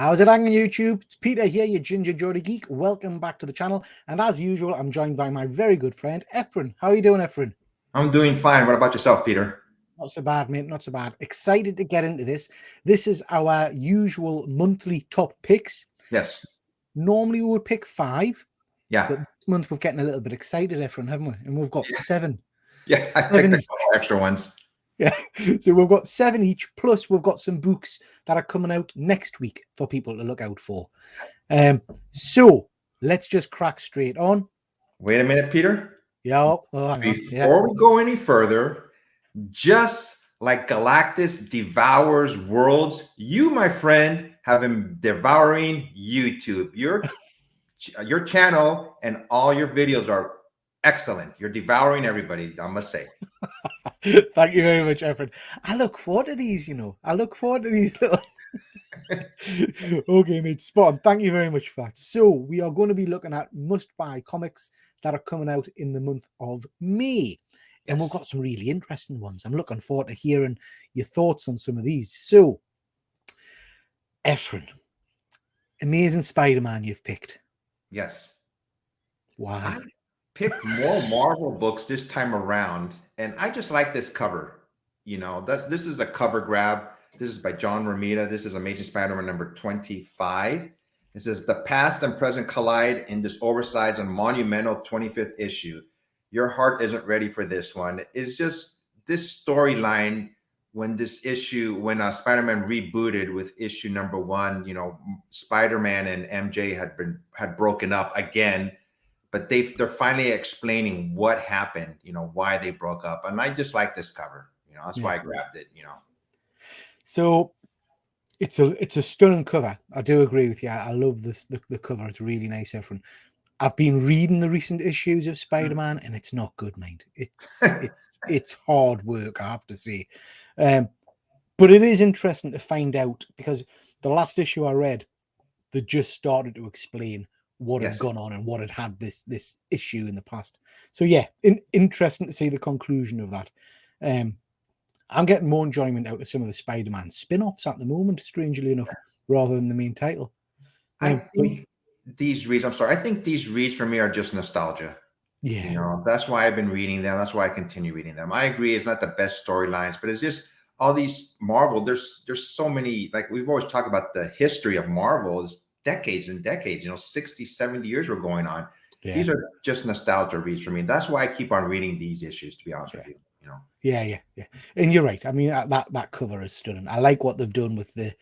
How's it hanging, YouTube? It's Peter here, your Ginger Jody Geek. Welcome back to the channel. And as usual, I'm joined by my very good friend, Efren. How are you doing, Efren? I'm doing fine. What about yourself, Peter? Not so bad, mate. Not so bad. Excited to get into this. This is our usual monthly top picks. Yes. Normally we would pick 5. Yeah. But this month we're getting a little bit excited, Efren, haven't we? And we've got 7. Yeah, I picked a couple extra ones. Yeah, so we've got 7 each, plus we've got some books that are coming out next week for people to look out for. So let's just crack straight on. Wait a minute, Peter. Yeah. Before we go any further, just like Galactus devours worlds, you, my friend, have been devouring YouTube. Your channel and all your videos are excellent. You're devouring everybody, I must say. Thank you very much, Efren. I look forward to these, I look forward to these little... Okay, mate, spot on. Thank you very much for that. So we are going to be looking at must-buy comics that are coming out in the month of May. And we've got some really interesting ones. I'm looking forward to hearing your thoughts on some of these. So, Efren, Amazing Spider-Man you've picked. Yes. Why? I picked more Marvel books this time around, and I just like this cover. This is a cover grab. This is by John Romita. This is Amazing Spider-Man number 25. It says, the past and present collide in this oversized and monumental 25th issue. Your heart isn't ready for this one. It's just this storyline when Spider-Man rebooted with issue number 1, Spider-Man and MJ had broken up again, but they're finally explaining what happened, why they broke up. And I just like this cover. That's why I grabbed it, So it's a stunning cover. I do agree with you. I love this the cover. It's really nice, Efren. I've been reading the recent issues of Spider-Man, and it's not good, mate. It's hard work, I have to say. But it is interesting to find out, because the last issue I read, they just started to explain what had gone on and what had this issue in the past. So yeah, interesting to see the conclusion of that. I'm getting more enjoyment out of some of the Spider-Man spin-offs at the moment, strangely enough, rather than the main title. I think these reads for me are just nostalgia. Yeah. That's why I've been reading them. That's why I continue reading them. I agree, it's not the best storylines, but it's just all these Marvel. There's so many, like we've always talked about the history of Marvel is decades and decades, 60, 70 years were going on. Yeah. These are just nostalgia reads for me. That's why I keep on reading these issues, to be honest with you. Yeah. And you're right. I mean, that cover is stunning. I like what they've done with the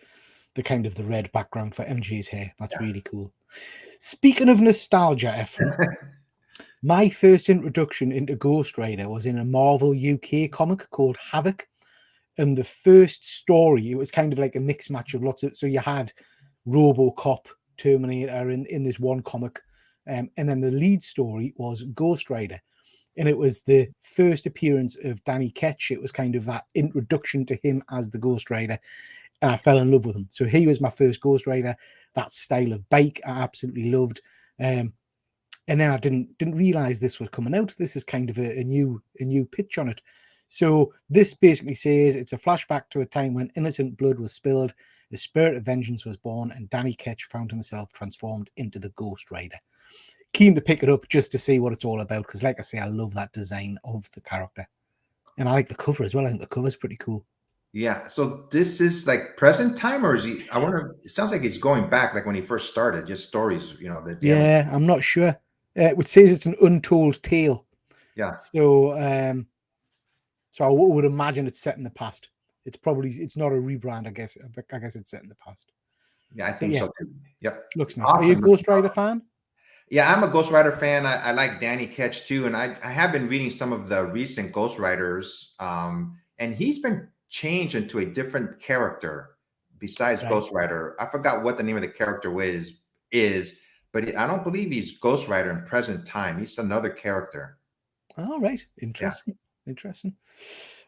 kind of the red background for MJ's hair. That's really cool. Speaking of nostalgia, Efren, my first introduction into Ghost Rider was in a Marvel UK comic called Havoc. And the first story, it was kind of like a mixed match of lots of... So you had RoboCop, Terminator in this one comic. And then the lead story was Ghost Rider. And it was the first appearance of Danny Ketch. It was kind of that introduction to him as the Ghost Rider. And I fell in love with him. So he was my first Ghost Rider. That style of bike I absolutely loved. And then I didn't realize this was coming out. This is kind of a new pitch on it. So this basically says it's a flashback to a time when innocent blood was spilled, the spirit of vengeance was born, and Danny Ketch found himself transformed into the Ghost Rider. Keen to pick it up just to see what it's all about, because like I say, I love that design of the character. And I like the cover as well. I think the cover's pretty cool. Yeah, so this is like present time, or is he? I wonder. It sounds like he's going back, like when he first started, just stories, Yeah, I'm not sure. It says it's an untold tale. Yeah. So, so I would imagine it's set in the past. It's not a rebrand. I guess it's set in the past. Yeah, I think so too. Yep. Looks nice. Awesome. Are you a Ghost Rider fan? Yeah, I'm a Ghost Rider fan. I like Danny Ketch too, and I have been reading some of the recent Ghost Riders, and he's been changed into a different character besides Ghost Rider. I forgot what the name of the character is, but I don't believe he's Ghost Rider in present time. He's another character. All right, interesting. Yeah. Interesting.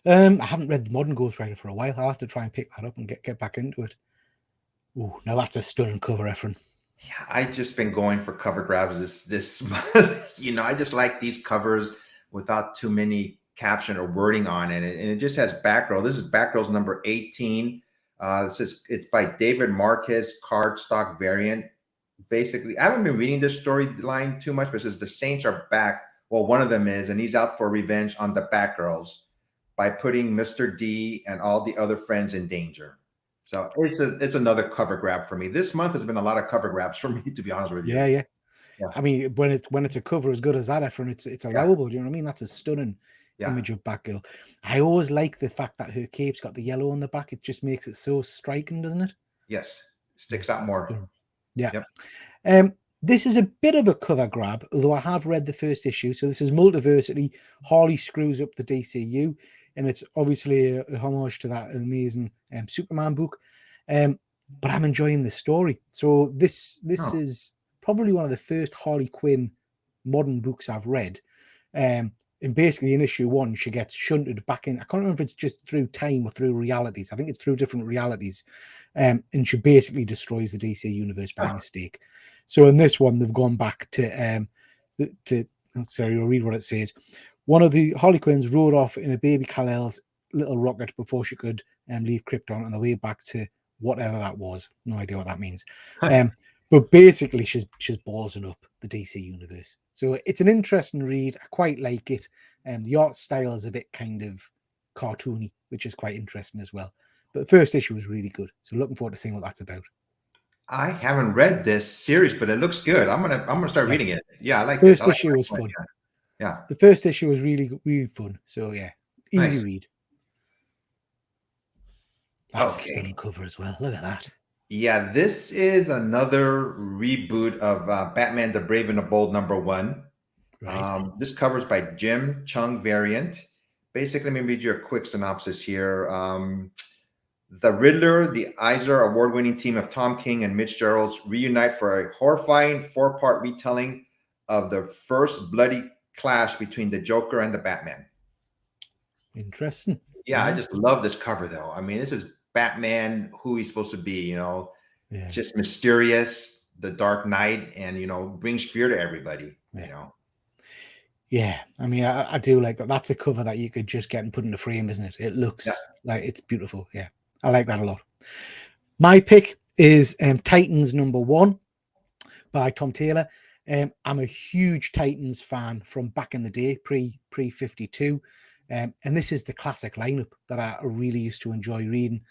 I haven't read the modern Ghost Rider for a while. I'll have to try and pick that up and get back into it. Oh, now that's a stunning cover, Efren. Yeah, I've just been going for cover grabs this month. I just like these covers without too many caption or wording on it, and it just has back row. This is back rows number 18. It's by David Marquez, cardstock variant. Basically, I haven't been reading this storyline too much, but it says the Saints are back. Well, one of them is, and he's out for revenge on the Batgirls by putting Mr. D and all the other friends in danger. So it's another cover grab for me. This month has been a lot of cover grabs for me, to be honest with you. Yeah, yeah. Yeah. I mean, when it's a cover as good as that, Efren, it's allowable. Do you know what I mean? That's a stunning image of Batgirl. I always like the fact that her cape's got the yellow on the back. It just makes it so striking, doesn't it? Yes, sticks out more. Stunning. Yeah. Yep. This is a bit of a cover grab, although I have read the first issue. So this is Multiversity. Harley screws up the DCU, and it's obviously a homage to that amazing Superman book. But I'm enjoying the story. So this is probably one of the first Harley Quinn modern books I've read. And basically in issue 1, she gets shunted back in. I can't remember if it's just through time or through realities. I think it's through different realities. And she basically destroys the DC universe by mistake. So in this one, they've gone back to sorry, I'll read what it says. One of the Harley Quinns rode off in a baby Kal-El's little rocket before she could leave Krypton on the way back to whatever that was. No idea what that means. But basically, she's ballsing up the DC universe. So it's an interesting read. I quite like it. The art style is a bit kind of cartoony, which is quite interesting as well. But the first issue was really good. So looking forward to seeing what that's about. I haven't read this series, but it looks good. I'm gonna start reading it. Yeah, I like first this. issue was fun. Yeah. The first issue was really, really fun. So yeah, easy read. That's a stunning cover as well. Look at that. Yeah, this is another reboot of Batman the Brave and the Bold #1. Right. This cover's by Jim Chung variant. Basically, let me read you a quick synopsis here. The Riddler, the Eisner award-winning team of Tom King and Mitch Geralds reunite for a horrifying 4-part retelling of the first bloody clash between the Joker and the Batman. Interesting. Yeah, I just love this cover, though. I mean, this is Batman, who he's supposed to be, just mysterious, the Dark Knight, and, brings fear to everybody, Yeah, I mean, I do like that. That's a cover that you could just get and put in a frame, isn't it? It looks like it's beautiful. Yeah, I like that a lot. My pick is Titans #1 by Tom Taylor. I'm a huge Titans fan from back in the day, pre 52. And this is the classic lineup that I really used to enjoy reading.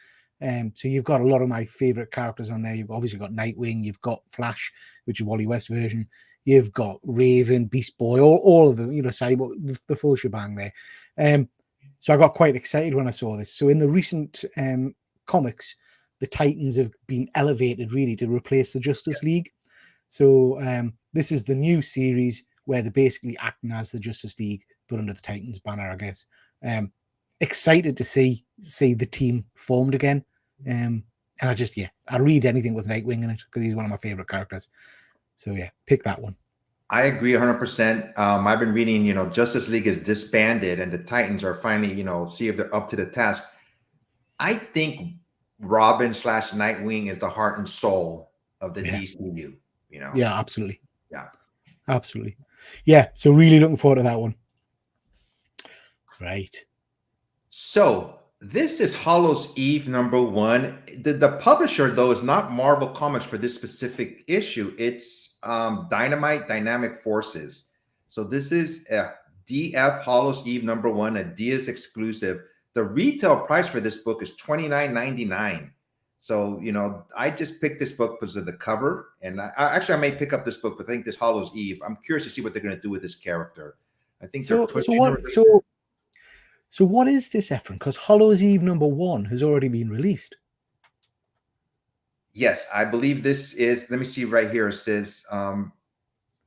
So you've got a lot of my favorite characters on there. You've obviously got Nightwing, you've got Flash, which is Wally West version. You've got Raven, Beast Boy, all of them, Cyborg, the full shebang there. So I got quite excited when I saw this. So in the recent comics, the Titans have been elevated really to replace the Justice League. So this is the new series where they're basically acting as the Justice League, but under the Titans banner, I guess. Excited to see the team formed again. And I read anything with Nightwing in it because he's one of my favorite characters. So yeah, pick that one. I agree 100%. I've been reading, Justice League is disbanded and the Titans are finally, see if they're up to the task. I think Robin / Nightwing is the heart and soul of the DCU, Yeah, absolutely. Yeah. Absolutely. Yeah, so really looking forward to that one. Right. So this is Hallows Eve #1. The publisher, though, is not Marvel Comics for this specific issue. It's Dynamite Dynamic Forces. So this is a DF Hallows Eve #1, a Diaz exclusive. The retail price for this book is $29.99. So, I just picked this book because of the cover. And I may pick up this book, but I think this Hallows Eve, I'm curious to see what they're going to do with this character. I think so what is this, Efren? Because Hallows Eve #1 has already been released. Yes, I believe this is, let me see right here. It says,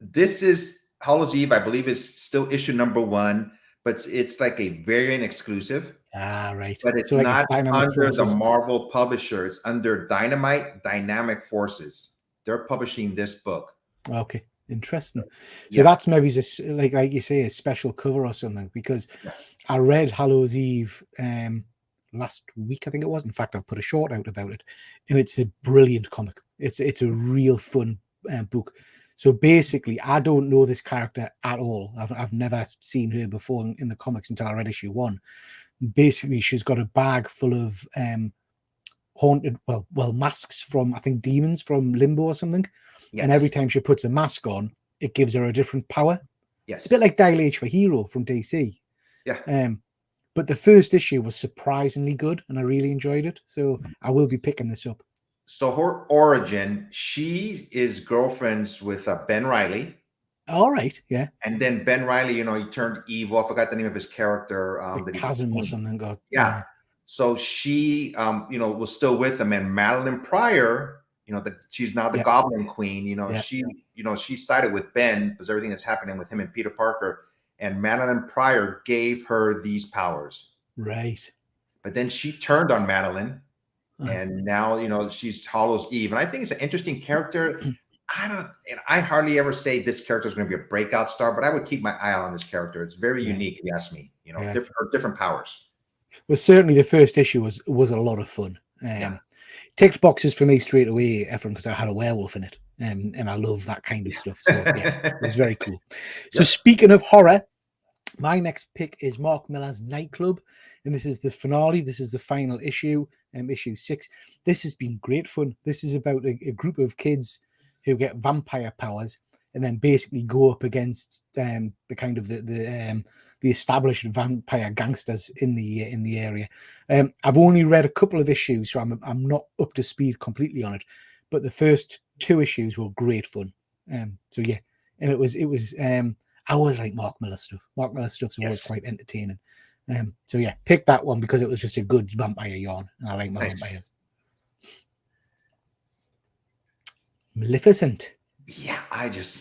this is Hallows Eve, I believe is still issue #1, but it's like a variant exclusive. Ah, right. But it's like not under the Marvel publisher. It's under Dynamite Dynamic Forces. They're publishing this book. Okay, interesting. So that's maybe just like you say, a special cover or something, because I read Hallows Eve last week, I think it was. In fact, I put a short out about it, and it's a brilliant comic. It's a real fun book. So basically, I don't know this character at all. I've never seen her before in the comics until I read issue 1. Basically, she's got a bag full of haunted, well, masks from, I think, demons from Limbo or something. And every Yes. time she puts a mask on, it gives her a different power. It's a bit Yes. like Dial H for Hero from DC. Yeah. But the first issue was surprisingly good, and I really enjoyed it. So I will be picking this up. So her origin, she is girlfriends with Ben Riley. All right, yeah. And then Ben Riley, he turned evil. I forgot the name of his character. Like That he's Chasm or king. something. God, Yeah. So she, was still with him. And Madeline Pryor, she's now the yeah, Goblin Queen. yeah. She sided with Ben because everything that's happening with him and Peter Parker. And Madeline Pryor gave her these powers. Right. But then she turned on Madeline. And now, she's Hollow's Eve. And I think it's an interesting character. I hardly ever say this character is going to be a breakout star, but I would keep my eye out on this character. It's very unique, if you ask me. Different powers. Well, certainly the first issue was a lot of fun. Ticked boxes for me straight away, Ephraim, because I had a werewolf in it, and I love that kind of stuff. So yeah, it was very cool. So speaking of horror, my next pick is Mark Millar's Nightclub, and this is the finale. This is the final issue, issue 6. This has been great fun. This is about a group of kids who get vampire powers and then basically go up against the kind of the established vampire gangsters in the area. I've only read a couple of issues, so I'm not up to speed completely on it. But the first 2 issues were great fun. So yeah, and it was I always like Mark Millar stuff. Mark Millar stuff's always quite entertaining. So yeah, pick that one because it was just a good vampire yarn, and I like my vampires. Maleficent. Yeah,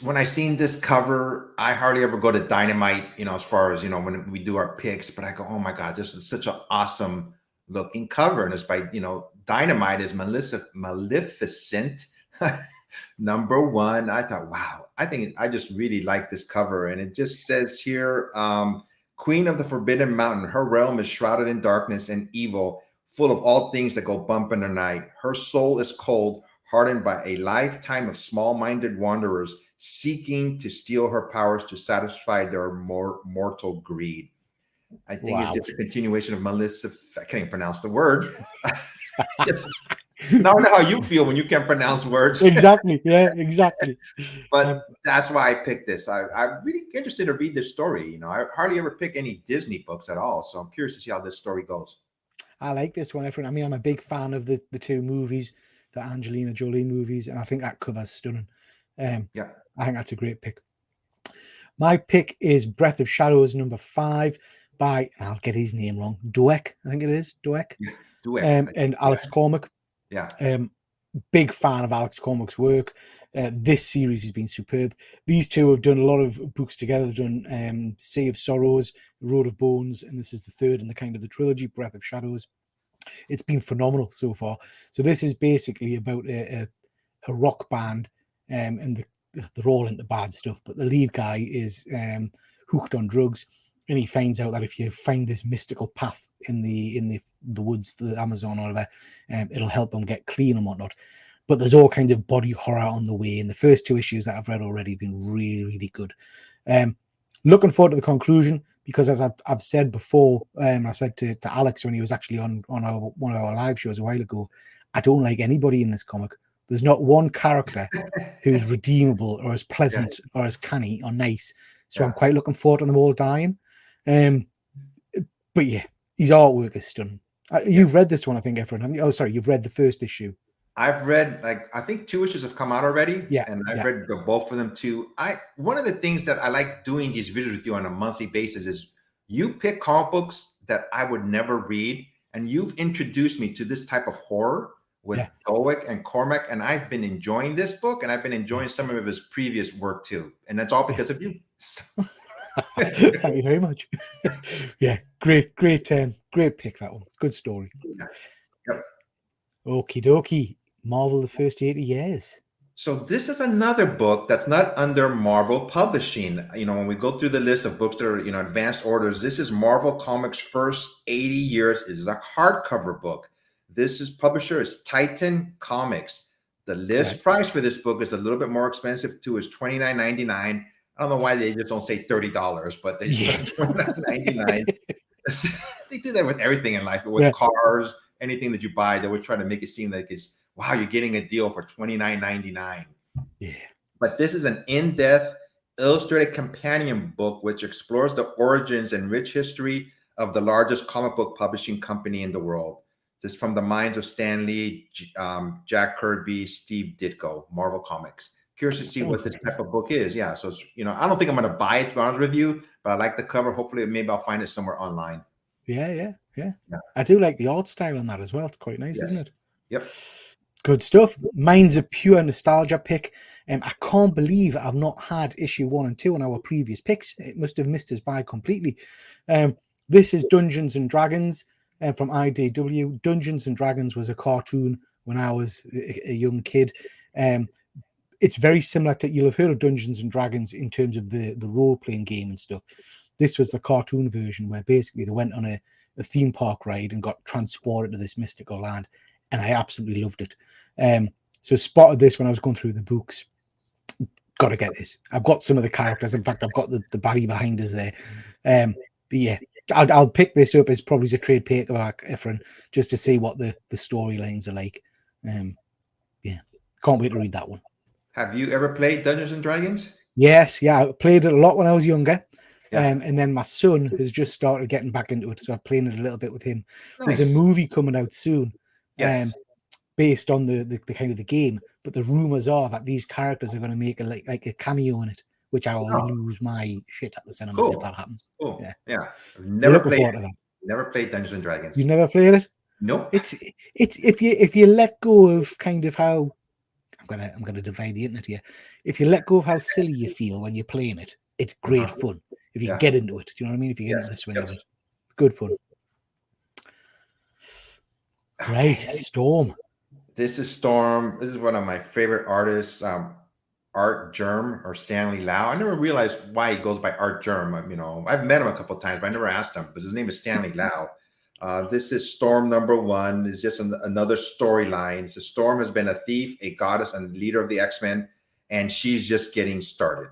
when I seen this cover, I hardly ever go to Dynamite, as far as, when we do our picks, but I go, oh my God, this is such an awesome looking cover. And it's by, Dynamite is Maleficent #1. I thought, wow, I just really like this cover. And it just says here, Queen of the Forbidden Mountain, her realm is shrouded in darkness and evil, full of all things that go bump in the night. Her soul is cold, hardened by a lifetime of small-minded wanderers seeking to steal her powers to satisfy their mortal greed. I think it's just a continuation of Melissa. I can't even pronounce the word. Now I know how you feel when you can't pronounce words. Exactly. Yeah, exactly. But that's why I picked this. I'm really interested to read this story. I hardly ever pick any Disney books at all. So I'm curious to see how this story goes. I like this one, Efren. I mean, I'm a big fan of the 2 movies, the Angelina Jolie movies, and I think that cover's stunning. I think that's a great pick. My pick is Breath of Shadows #5 by, and I'll get his name wrong, Dweck, I think it is, Dweck. Yeah, Dweck. And Alex Cormack. Yeah. Big fan of Alex Cormack's work. This series has been superb. These 2 have done a lot of books together. They've done Sea of Sorrows, Road of Bones, and this is the 3rd in the kind of the trilogy, Breath of Shadows. It's been phenomenal so far. So this is basically about a rock band, and they're all into bad stuff, but the lead guy is hooked on drugs, and he finds out that if you find this mystical path in the woods, the Amazon or whatever, it'll help him get clean and whatnot. But there's all kinds of body horror on the way, and the first 2 issues that I've read already have been really, really good. Looking forward to the conclusion, because as I've said before, I said to Alex when he was actually on one of our live shows a while ago, I don't like anybody in this comic. There's not one character who's redeemable or as pleasant or as canny or nice. So I'm quite looking forward to them all dying. But yeah, his artwork is stunning. You've read this one, I think, Efren, haven't you? Oh, sorry, you've read the first issue. I've read, I think 2 issues have come out already. Yeah. And I've read both of them too. One of the things that I like doing these videos with you on a monthly basis is you pick comic books that I would never read, and you've introduced me to this type of horror with Dweck and Cormac, and I've been enjoying this book, and I've been enjoying some of his previous work too. And that's all because of you. Thank you very much. Yeah, great pick, that one. Good story. Yep. Okie dokie. Marvel the first 80 years. So this is another book that's not under Marvel Publishing. When we go through the list of books that are, advanced orders, this is Marvel Comics' first 80 years. This is a hardcover book. Publisher is Titan Comics. The list price for this book is a little bit more expensive too. It's $29.99. I don't know why they just don't say $30, but they just $29.99. They do that with everything in life, with cars, anything that you buy, they always try to make it seem like it's, wow, you're getting a deal for $29.99. Yeah. But this is an in-depth illustrated companion book which explores the origins and rich history of the largest comic book publishing company in the world. This is from the minds of Stan Lee, Jack Kirby, Steve Ditko, Marvel Comics. Curious to see what this type of book is. Yeah, so it's, I don't think I'm going to buy it, to be honest with you, but I like the cover. Hopefully, maybe I'll find it somewhere online. Yeah. I do like the art style on that as well. It's quite nice, Yes. isn't it? Yep. Good stuff. Mine's a pure nostalgia pick. I can't believe I've not had issue 1 and 2 on our previous picks. It must have missed us by completely. This is Dungeons and Dragons from IDW. Dungeons and Dragons was a cartoon when I was a young kid. It's very similar to, you'll have heard of Dungeons and Dragons in terms of the role-playing game and stuff. This was the cartoon version where basically they went on a theme park ride and got transported to this mystical land, and I absolutely loved it. So spotted this when I was going through the books. Got to get this. I've got some of the characters. In fact, I've got the Barry behind us there. But yeah, I'll pick this up as probably a trade paperback, Efren, just to see what the storylines are like. Yeah, can't wait to read that one. Have you ever played Dungeons and Dragons? Yes, yeah, I played it a lot when I was younger. And then my son has just started getting back into it, so I'm playing it a little bit with him. Nice. There's a movie coming out soon, Yes. based on the kind of the game, but the rumors are that these characters are going to make like a cameo in it, which I will lose my shit at the cinema if that happens. Cool. Yeah. I've never played forward to that. Never played Dungeons and Dragons. You never played it? Nope. It's if you let go of kind of how I'm gonna divide the internet here. If you let go of how silly you feel when you're playing it, it's great fun. If you get into it, do you know what I mean? If you get into the swing of it, it's good fun. Right, Storm. This is Storm. This is one of my favorite artists, Art Germ or Stanley Lau. I never realized why he goes by Art Germ. I've met him a couple of times, but I never asked him. But his name is Stanley Lau. This is Storm #1. It's just another storyline. So Storm has been a thief, a goddess, and leader of the X-Men, and she's just getting started.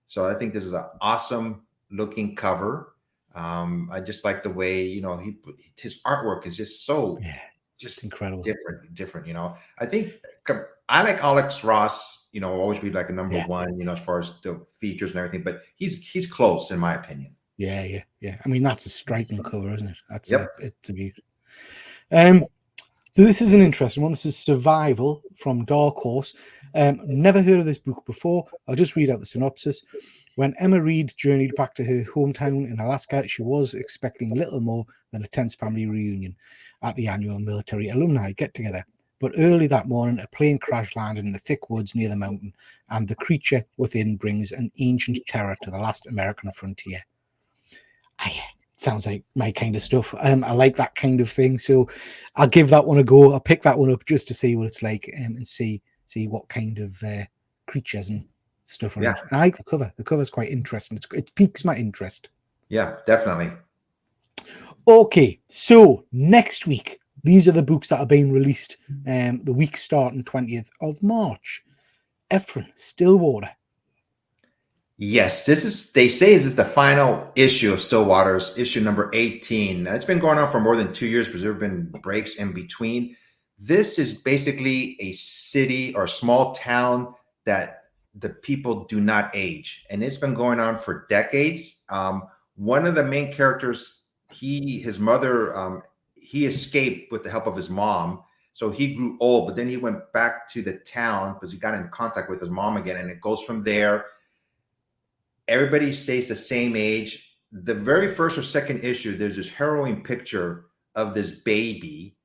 So I think this is an awesome looking cover. I just like the way his artwork is just so just incredible, different. I think I like Alex Ross. Always be like a #1. As far as the features and everything, but he's close in my opinion. Yeah. I mean, that's a striking cover, isn't it? That's it's a beauty. So this is an interesting one. This is Survival from Dark Horse. Never heard of this book before. I'll just read out the synopsis. When Emma Reed journeyed back to her hometown in Alaska, she was expecting little more than a tense family reunion at the annual military alumni get-together. But early that morning, a plane crash landed in the thick woods near the mountain, and the creature within brings an ancient terror to the last American frontier. Sounds like my kind of stuff. I like that kind of thing, so I'll give that one a go. I'll pick that one up just to see what it's like, and see what kind of creatures and stuff are in it. I like the cover. The cover's quite interesting. It piques my interest. Yeah, definitely. Okay, so next week, these are the books that are being released the week starting 20th of March. Efren, Stillwater. Yes, they say this is the final issue of Stillwater's issue number 18. It's been going on for more than 2 years because there have been breaks in between. This is basically a city or small town that the people do not age, and it's been going on for decades. One of the main characters, his mother, he escaped with the help of his mom. So he grew old, but then he went back to the town because he got in contact with his mom again, and it goes from there. Everybody stays the same age. The very first or second issue, there's this harrowing picture of this baby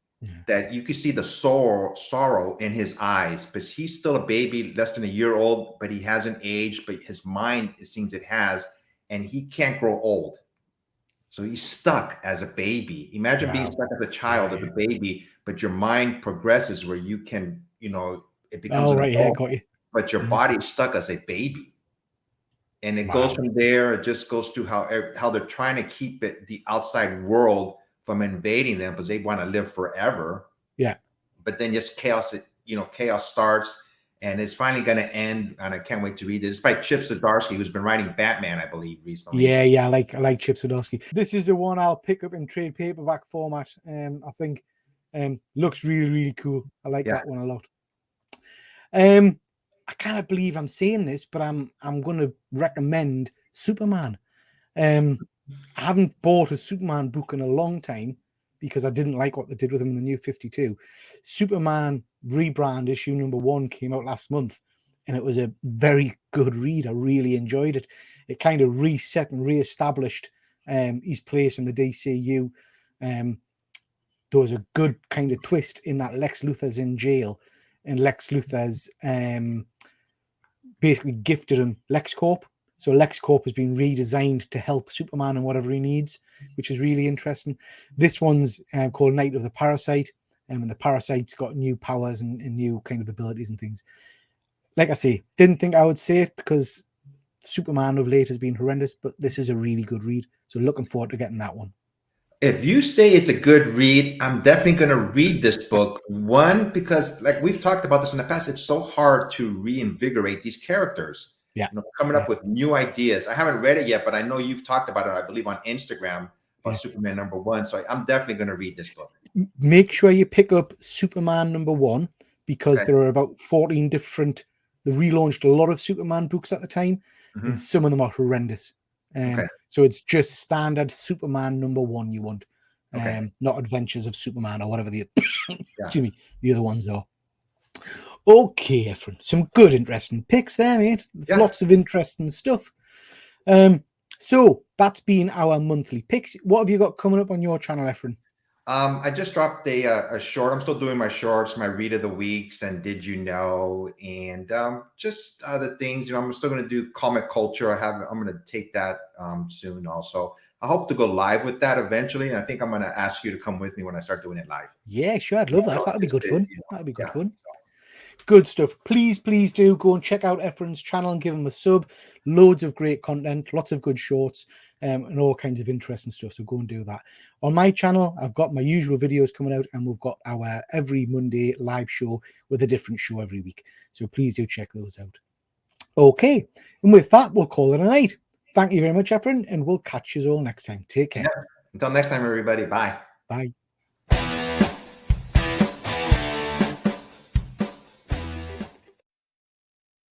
that you can see the sorrow in his eyes, because he's still a baby, less than a year old, but he hasn't aged, but his mind, it seems it has, and he can't grow old. So he's stuck as a baby. Imagine being stuck as a child, as a baby, but your mind progresses where you can, it becomes an adult, got you. But your body is stuck as a baby. And it goes from there. It just goes through how they're trying to keep the outside world from invading them because they want to live forever. Yeah. But then just chaos starts, and it's finally going to end. And I can't wait to read it. It's by Chip Zdarsky, who's been writing Batman, I believe, recently. Yeah. I like Chip Zdarsky. This is the one I'll pick up in trade paperback format. I think Looks really, really cool. I like Yeah. that one a lot. I can't believe I'm saying this, but I'm going to recommend Superman. I haven't bought a Superman book in a long time because I didn't like what they did with him in the New 52. Superman rebrand issue #1 came out last month, and it was a very good read. I really enjoyed it. It kind of reset and re-established his place in the DCU. There was a good kind of twist in that Lex Luthor's in jail, and Lex Luthor's basically gifted him LexCorp. So LexCorp has been redesigned to help Superman in whatever he needs, which is really interesting. This one's called Night of the Parasite, and the Parasite's got new powers and new kind of abilities and things. Like I say, didn't think I would say it because Superman of late has been horrendous, but this is a really good read. So looking forward to getting that one. If you say it's a good read, I'm definitely going to read this book. One, because like we've talked about this in the past, it's so hard to reinvigorate these characters. Yeah. Coming up with new ideas. I haven't read it yet, but I know you've talked about it, I believe, on Instagram about Superman #1. So I'm definitely going to read this book. Make sure you pick up Superman #1 because there are about 14 different. They relaunched a lot of Superman books at the time, and some of them are horrendous. So it's just standard Superman #1 you want, not Adventures of Superman or whatever the excuse me, the other ones are. Okay, Efren, some good interesting picks there, mate. There's lots of interesting stuff. So that's been our monthly picks. What have you got coming up on your channel, Efren? I just dropped a short. I'm still doing my shorts, my read of the weeks, and did you know, and just other things. I'm still going to do comic culture. I'm going to take that soon. Also, I hope to go live with that eventually, and I think I'm going to ask you to come with me when I start doing it live. Yeah, sure. I'd love that. That'd be good fun. That'd be good fun. Good stuff. Please do go and check out Efren's channel and give him a sub. Loads of great content, lots of good shorts, and all kinds of interesting stuff. So go and do that. On my channel, I've got my usual videos coming out, and we've got our every Monday live show with a different show every week. So please do check those out. Okay, and with that, we'll call it a night. Thank you very much, Efren, and we'll catch you all next time. Take care. Yeah. Until next time, everybody. Bye. Bye.